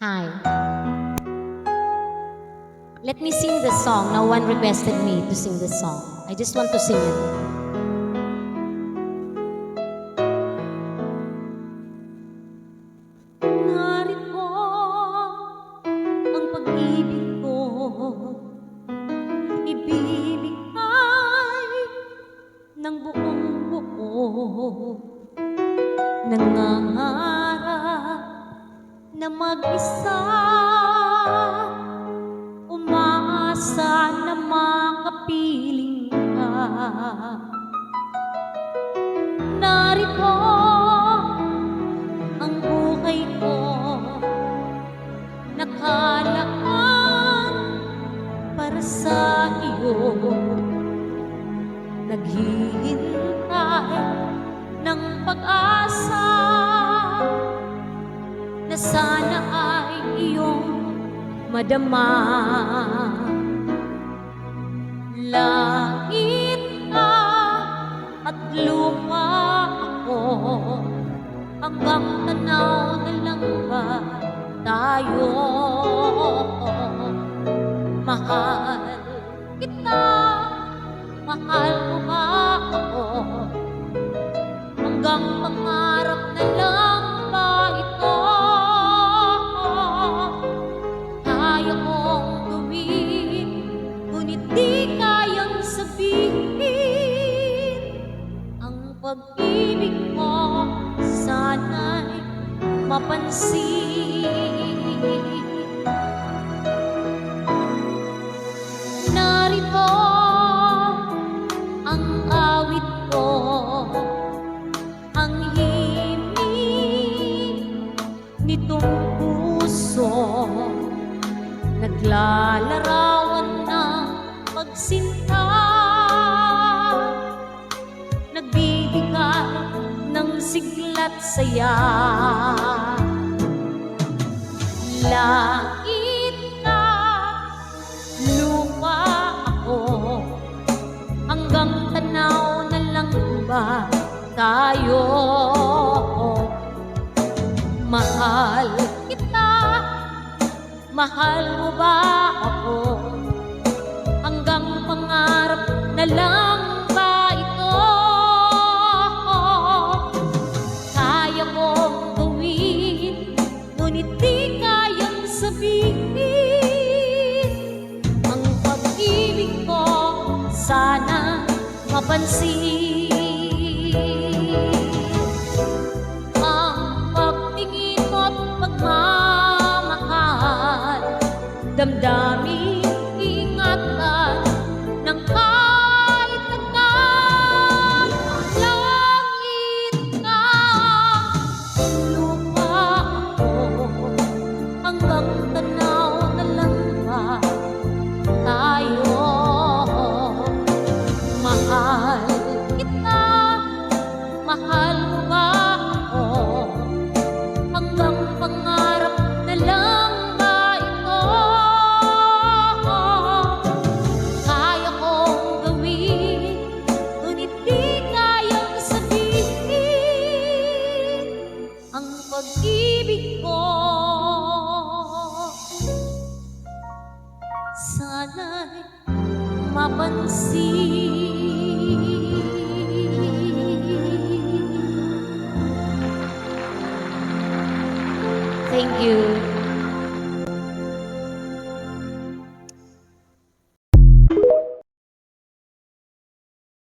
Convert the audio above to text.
Hi. Let me sing the song. No one requested me to sing the song. I just want to sing it. Narito ang pag-ibig ko, ibibigay ng buong buo, nangangarap na mag-isa, umaasa na makapiling ka. Narito ang buhay ko, nakalaan para sa iyo, naghihintay ng pag-asa na sana ay iyong madama. Langit ka at lupa ako, hanggang tanaw na lang ba tayo? Mahal kita, mahal mo ba ako? Hanggang pangarap na lang ba ito? Kaya kong gawin, ngunit di kayang sabihin. Ang pag-ibig mo sana'y mapansin. Narito ang awit ko, ang himig nitong puso, naglalarawan ng pagsinta, nagbibigay ng sigla't saya. Langit ka, lupa ako, hanggang tanaw na lang ba tayo? Mahal kita, mahal mo ba ako? Hanggang pangarap na lang ba ito? Kaya kong gawin, ngunit di kayang sabihin. Ang pag-ibig ko sana mapansin. Ang pagtingin mo't pagmamahal, damdamin, ingatan ng kahit agad. Langit ka, lupa ako, hanggang tanaw na lang ba tayo? Mahal kita, mahal mo ba ako? Hanggang pangarap na lang ba ito? Kaya kong gawin, ngunit di kayang sabihin. Ang pag-ibig ko sana'y mapansin. Thank you.